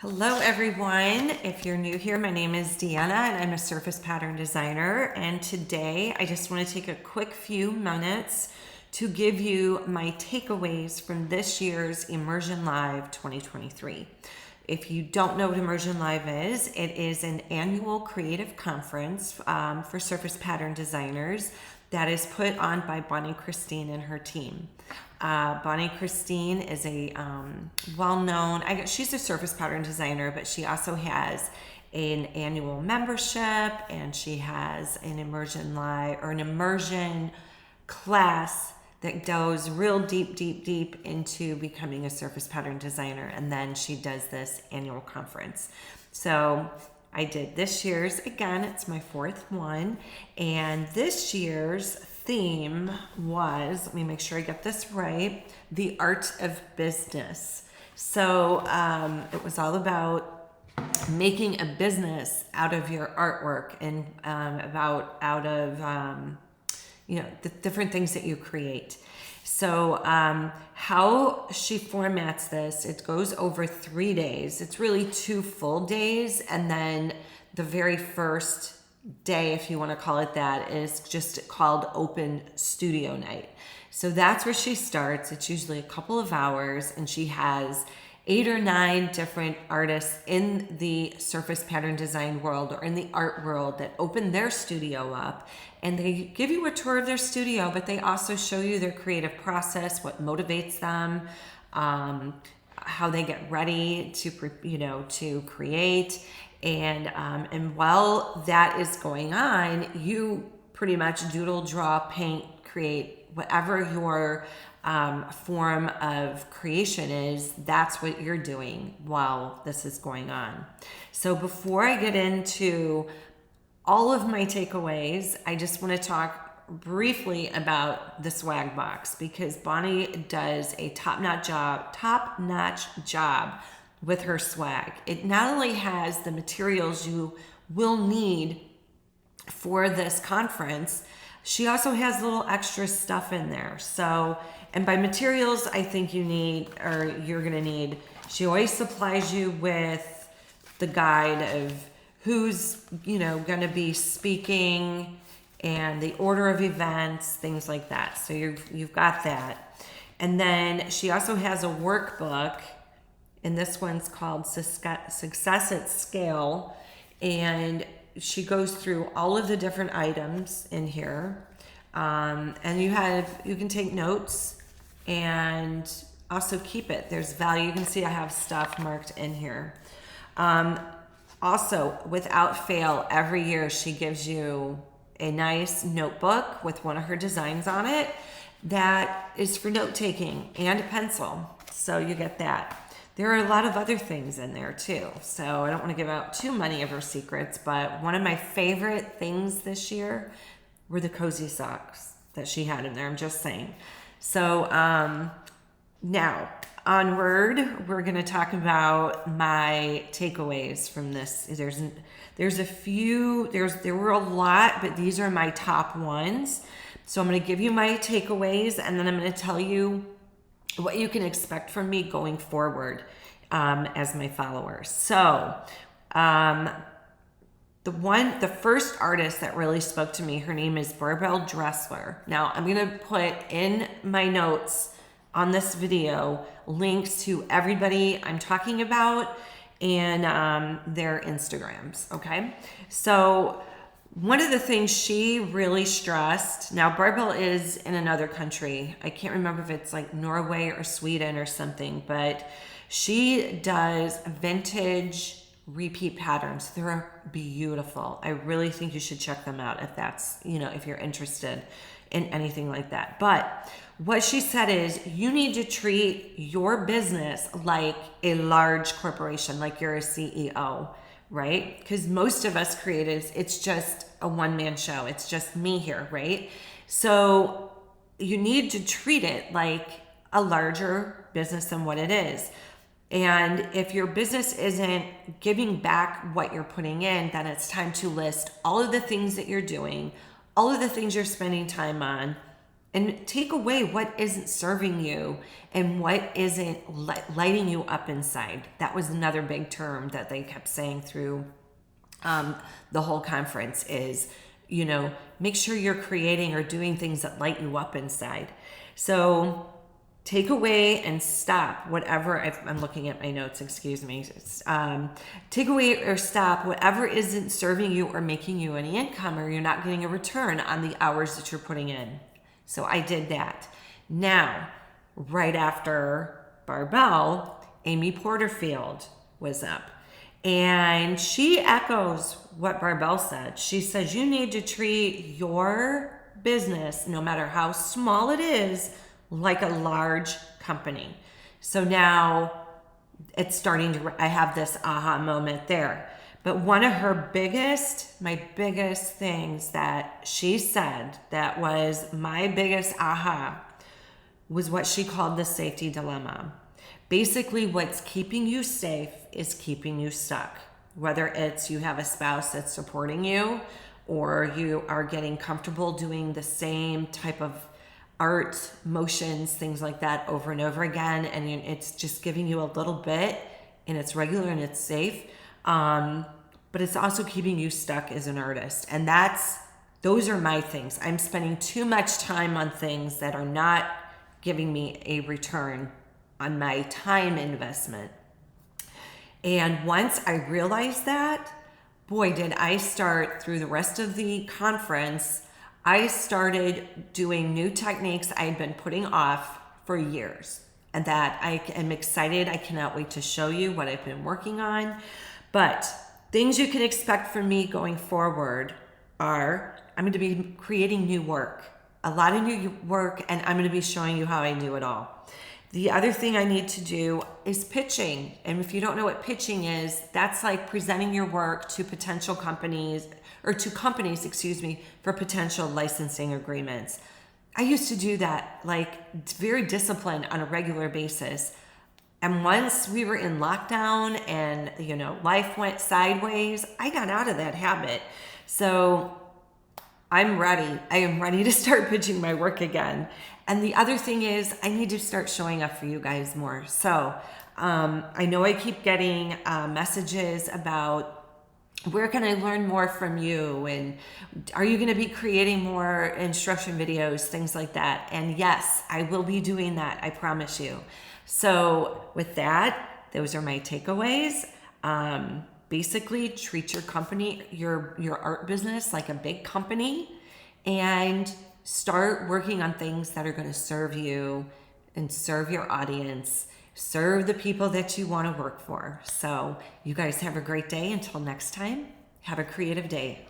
Hello everyone. If you're new here, my name is Deanna and I'm a surface pattern designer. And today I just want to take a quick few minutes to give you my takeaways from this year's Immersion Live 2023. If you don't know what Immersion Live is, it is an annual creative conference for surface pattern designers that is put on by Bonnie Christine and her team. Bonnie Christine is a well-known, she's a surface pattern designer, but she also has an annual membership and she has an immersion class that goes real deep into becoming a surface pattern designer. And then she does this annual conference. So I did this year's, again, it's my fourth one. And this year's theme was, let me make sure I get this right, the art of business. So it was all about making a business out of your artwork and the different things that you create. So how she formats this, it goes over 3 days. It's really 2 full days. And then the very first day, if you want to call it that, is just called Open Studio Night. So that's where she starts. It's usually a couple of hours and she has 8 or 9 different artists in the surface pattern design world or in the art world that open their studio up, and they give you a tour of their studio, but they also show you their creative process, what motivates them, how they get ready to create. And while that is going on, you pretty much doodle, draw, paint, create whatever your form of creation is. That's what you're doing while this is going on. So before I get into all of my takeaways, I just want to talk briefly about the swag box, because Bonnie does a top-notch job with her swag. It not only has the materials you will need for this conference, she also has little extra stuff in there. So, and by materials, I think you're gonna need, she always supplies you with the guide of who's, gonna be speaking and the order of events, things like that. So you've got that. And then she also has a workbook, and this one's called Success at Scale. And she goes through all of the different items in here. And you can take notes and also keep it. There's value. You can see I have stuff marked in here. Also, without fail, every year she gives you a nice notebook with one of her designs on it that is for note taking, and a pencil. So you get that. There are a lot of other things in there too. So I don't want to give out too many of her secrets, but one of my favorite things this year were the cozy socks that she had in there. I'm just saying. So now onward, we're going to talk about my takeaways from this. There were a lot, but these are my top ones. So I'm going to give you my takeaways, and then I'm going to tell you what you can expect from me going forward as my followers. So the first artist that really spoke to me, her name is Barbel Dressler. Now I'm going to put in my notes on this video links to everybody I'm talking about and their Instagrams. Okay. So one of the things she really stressed, now Barbel is in another country. I can't remember if it's like Norway or Sweden or something, but she does vintage repeat patterns. They're beautiful. I really think you should check them out if you're interested in anything like that. But what she said is, you need to treat your business like a large corporation, like you're a CEO. Right? Because most of us creatives, it's just a one-man show. It's just me here, right? So you need to treat it like a larger business than what it is. And if your business isn't giving back what you're putting in, then it's time to list all of the things that you're doing, all of the things you're spending time on, and take away what isn't serving you and what isn't lighting you up inside. That was another big term that they kept saying through the whole conference is, make sure you're creating or doing things that light you up inside. So take away and stop whatever, I'm looking at my notes, excuse me. Take away or stop whatever isn't serving you or making you any income, or you're not getting a return on the hours that you're putting in. So I did that. Now, right after Barbel, Amy Porterfield was up. And she echoes what Barbel said. She says, you need to treat your business, no matter how small it is, like a large company. So now it's starting to, I have this aha moment there. But one of her my biggest things that she said that was my biggest aha was what she called the safety dilemma. Basically, what's keeping you safe is keeping you stuck. Whether it's you have a spouse that's supporting you, or you are getting comfortable doing the same type of art, motions, things like that over and over again, and it's just giving you a little bit, and it's regular and it's safe, but it's also keeping you stuck as an artist. And those are my things. I'm spending too much time on things that are not giving me a return on my time investment. And once I realized that, boy, did I start through the rest of the conference, I started doing new techniques I had been putting off for years, and that I am excited. I cannot wait to show you what I've been working on. But things you can expect from me going forward are, I'm going to be creating new work, a lot of new work, and I'm going to be showing you how I do it all. The other thing I need to do is pitching. And if you don't know what pitching is, that's like presenting your work to potential companies, or to companies, for potential licensing agreements. I used to do that, like very disciplined on a regular basis. And once we were in lockdown and, life went sideways, I got out of that habit. So I'm ready. I am ready to start pitching my work again. And the other thing is, I need to start showing up for you guys more. So I know I keep getting messages about, where can I learn more from you? And are you going to be creating more instruction videos, things like that? And yes, I will be doing that. I promise you. So with that, those are my takeaways. Basically, treat your company, your art business like a big company, and start working on things that are going to serve you and serve your audience, serve the people that you want to work for. So you guys have a great day. Until next time, have a creative day.